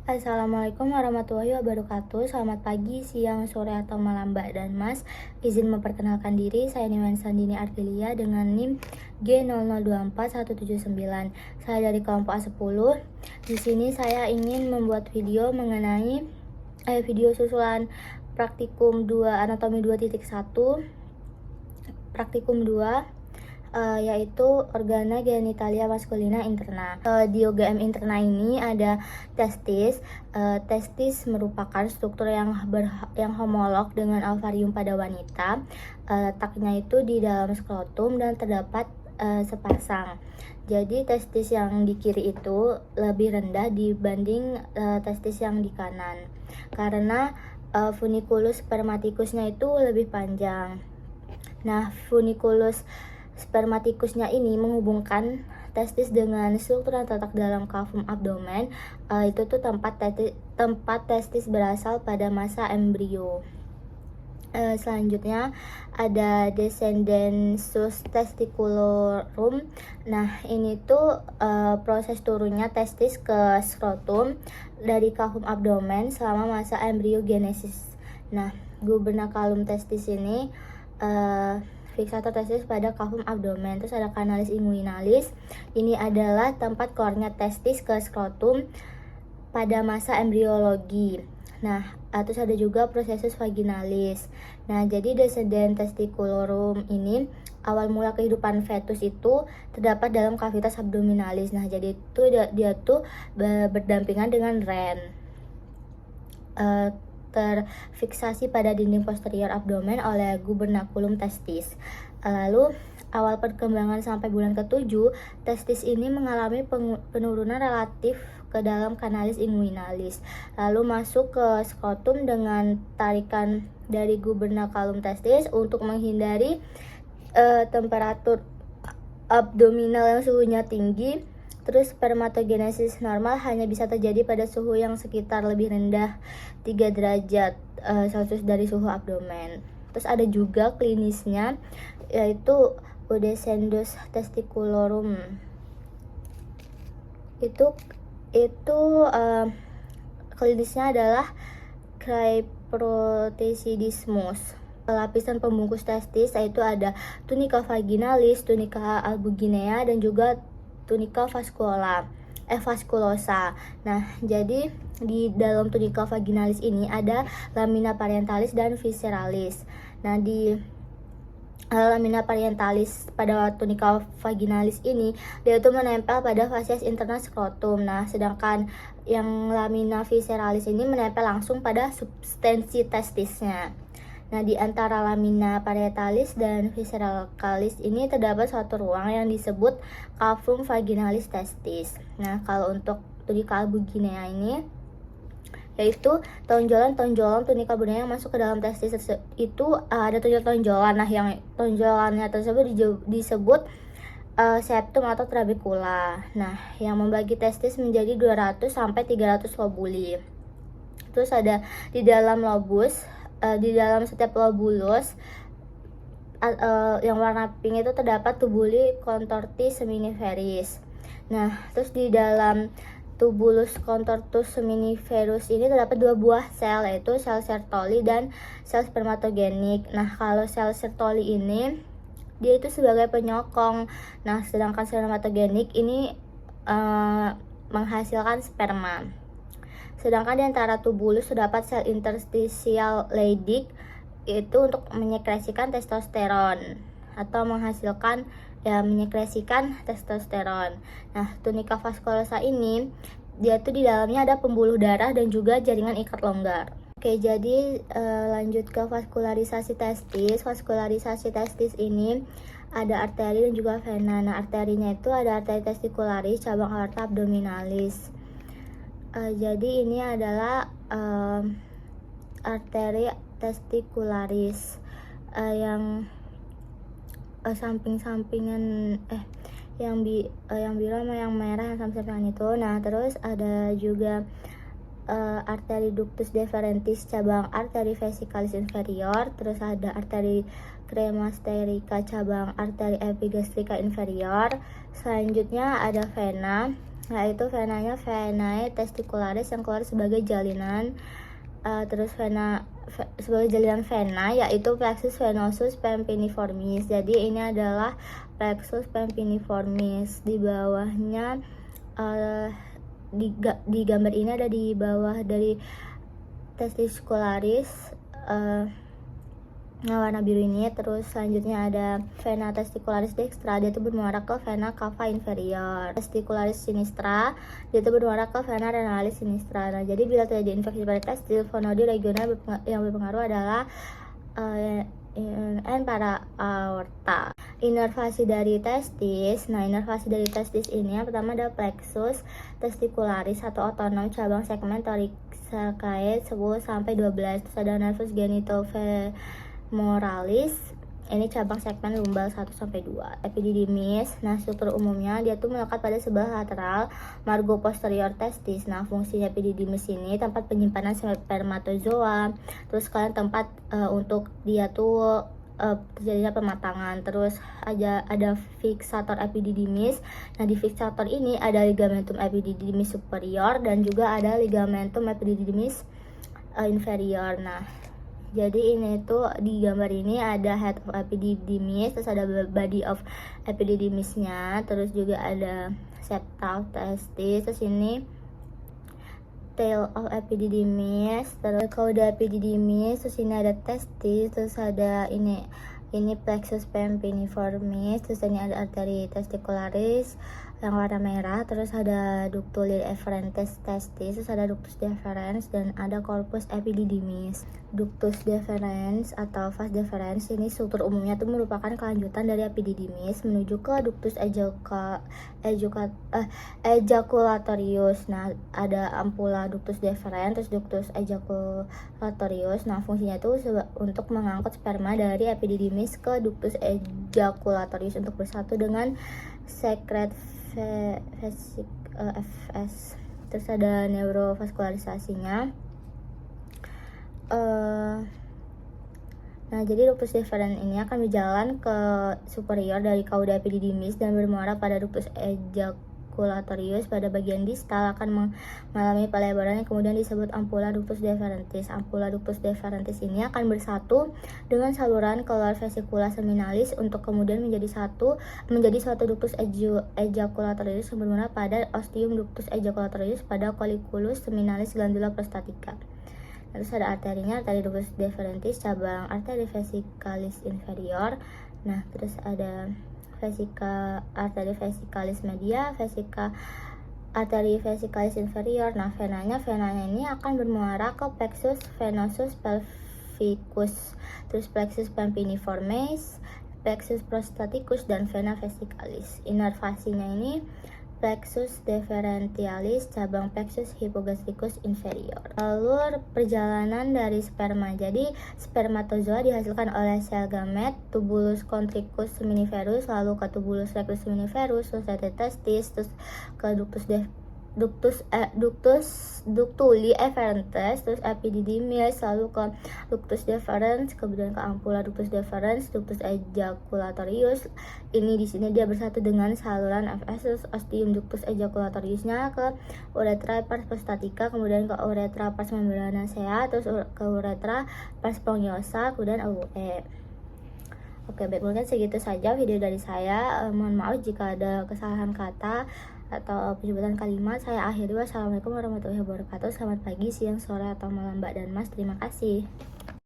Assalamualaikum warahmatullahi wabarakatuh. Selamat pagi, siang, sore, atau malam Mbak dan Mas. Izin memperkenalkan diri, saya Niwen Sandini Ardelia dengan NIM G0024179. Saya dari kelompok A10. Di sini saya ingin membuat video mengenai video susulan praktikum 2 anatomi 2.1, praktikum 2 yaitu organa genitalia maskulina interna. Di OGM interna ini ada testis. Testis merupakan struktur yang homolog dengan ovarium pada wanita. Letaknya itu di dalam skrotum dan terdapat sepasang. Jadi testis yang di kiri itu lebih rendah dibanding testis yang di kanan, karena funiculus spermaticusnya itu lebih panjang. Nah, funiculus spermaticusnya ini menghubungkan testis dengan struktur yang terletak dalam cavum abdomen. Itu tuh tempat testis berasal pada masa embrio. Selanjutnya ada descendensus testiculorum. Nah, ini tuh proses turunnya testis ke skrotum dari cavum abdomen selama masa embriogenesis. Nah, gubernaculum testis ini fiksator testis pada cavum abdomen. Terus ada canalis inguinalis. Ini adalah tempat keluarnya testis ke skrotum pada masa embriologi. Nah, terus ada juga processus vaginalis. Nah, jadi descendent testiculorum ini awal mula kehidupan fetus itu terdapat dalam cavitas abdominalis. Nah, jadi itu dia tuh berdampingan dengan ren. Terfiksasi pada dinding posterior abdomen oleh gubernaculum testis. Lalu awal perkembangan sampai bulan ke-7, testis ini mengalami penurunan relatif ke dalam canalis inguinalis, lalu masuk ke skrotum dengan tarikan dari gubernaculum testis untuk menghindari temperatur abdominal yang suhunya tinggi. Terus spermatogenesis normal hanya bisa terjadi pada suhu yang sekitar lebih rendah 3 derajat Celcius dari suhu abdomen. Terus ada juga klinisnya, yaitu descendus testiculorum. Itu klinisnya adalah cryprotesidismus. Lapisan pembungkus testis yaitu ada tunica vaginalis, tunica albuginea, dan juga tunica vasculosa. Nah, jadi di dalam tunica vaginalis ini ada lamina parentalis dan visceralis. Nah, di lamina parentalis pada tunica vaginalis ini dia itu menempel pada fasies interna skrotum. Nah, sedangkan yang lamina visceralis ini menempel langsung pada substansi testisnya. Nah, di antara lamina parietalis dan visceralis ini terdapat suatu ruang yang disebut cavum vaginalis testis. Nah, kalau untuk tunica albuginea ini yaitu tonjolan-tonjolan tunica albuginea yang masuk ke dalam testis itu ada 7 tonjolan. Nah, yang tonjolannya tersebut disebut septum atau trabecula. Nah, yang membagi testis menjadi 200 sampai 300 lobuli. Terus ada di dalam lobus, di dalam setiap lobulus yang warna pink itu terdapat tubuli contortis seminiferis. Nah, terus di dalam tubulus contortus seminiferus ini terdapat 2 buah sel, yaitu sel Sertoli dan sel spermatogenik. Nah, kalau sel Sertoli ini dia itu sebagai penyokong. Nah, sedangkan sel spermatogenik ini menghasilkan sperma. Sedangkan di antara tubulus terdapat sel interstisial Leydig, itu untuk menyekresikan testosteron atau menyekresikan testosteron. Nah, tunica vasculosa ini dia tuh di dalamnya ada pembuluh darah dan juga jaringan ikat longgar. Oke, jadi lanjut ke vaskularisasi testis. Vaskularisasi testis ini ada arteri dan juga vena. Nah, arterinya itu ada arteri testicularis cabang aorta abdominalis. Jadi ini adalah arteri testicularis yang samping-sampingan yang biru sama yang merah yang samping-sampingan itu. Nah, terus ada juga arteri ductus deferentis cabang arteri vesicalis inferior. Terus ada arteri cremasterica cabang arteri epigastrica inferior. Selanjutnya ada vena. yaitu venanya venae testicularis yang keluar sebagai jalinan. Terus sebagai jalinan vena yaitu plexus venosus pampiniformis. Jadi ini adalah plexus pampiniformis. Di bawahnya di gambar ini ada di bawah dari testicularis warna biru ini. Terus selanjutnya ada vena testicularis dextra, dia itu bermuara ke vena cava inferior. Testicularis sinistra, dia itu bermuara ke vena renalis sinistra. Nah, jadi bila terjadi infeksi pada testis, fonodi regional yang berpengaruh adalah para aorta. Inervasi dari testis. Nah, inervasi dari testis ini yang pertama ada plexus testicularis atau otonom cabang segmen thoracic 10 sampai 12. Terus ada nervus genitofemoralis, ini cabang segmen lumbal 1 sampai 2. Epididymis. Nah, struktur umumnya dia tuh melekat pada sebelah lateral margo posterior testis. Nah, fungsinya epididymis ini tempat penyimpanan spermatozoa. Terus kalian tempat untuk dia tuh terjadinya pematangan. Terus ada fixator epididymis. Nah, di fixator ini ada ligamentum epididymis superior dan juga ada ligamentum epididymis inferior. Nah, jadi ini tuh di gambar ini ada head of epididymis, terus ada body of epididymisnya, terus juga ada septa of testis, terus ini tail of epididymis, terus cauda epididymis, terus ini ada testis, terus ada ini plexus pampiniformis, terus ini ada arteri testicularis yang warna merah, terus ada ductus efferentes testis, terus ada ductus deferens, dan ada corpus epididymis. Ductus deferens atau vas deferens ini struktur umumnya itu merupakan kelanjutan dari epididymis menuju ke ductus ejaculatorius. Nah, ada ampula ductus deferens, terus ductus ejaculatorius. Nah, fungsinya itu untuk mengangkut sperma dari epididymis ke ductus ejaculatorius untuk bersatu dengan sekret FS. Terus ada neurovaskularisasinya. Nah, jadi ductus deferens ini akan berjalan ke superior dari cauda epididymis dan bermuara pada ductus ejaculatorius. Pada bagian distal akan mengalami pelebaran yang kemudian disebut ampula ductus deferentis. Ampula ductus deferentis ini akan bersatu dengan saluran keluar vesicula seminalis untuk kemudian menjadi suatu ductus ejaculatorius yang bermuara pada ostium ductus ejaculatorius pada colliculus seminalis glandula prostatica. Terus ada arterinya, arteri ductus deferentis, cabang arteri vesicalis inferior. Nah, terus ada arteri vesicalis media, arteri vesicalis inferior. Nah, venanya ini akan bermuara ke plexus venosus pelvicus, terus plexus pampiniformis, plexus prostaticus, dan vena vesicalis. Inervasinya ini plexus deferentialis, cabang plexus hypogastricus inferior. Alur perjalanan dari sperma. Jadi spermatozoa dihasilkan oleh sel gamet tubulus constrictus seminiferus, lalu ke tubulus rectus seminiferus, terus ke testis, terus ke ductuli efferentes, terus epididymis, lalu ke ductus deferens, kemudian ke ampula ductus deferens, ductus ejaculatorius. Ini di sini dia bersatu dengan saluran FS, ostium ductus ejaculatoriusnya ke uretra pars prostatica, kemudian ke uretra pars membranacea, terus ke uretra pars sponggiosa, kemudian AUE. Oke, baik, mungkin segitu saja video dari saya. Mohon maaf jika ada kesalahan kata atau penyebutan kalimat. Saya akhiri. Wassalamualaikum warahmatullahi wabarakatuh. Selamat pagi, siang, sore, atau malam Mbak dan Mas. Terima kasih.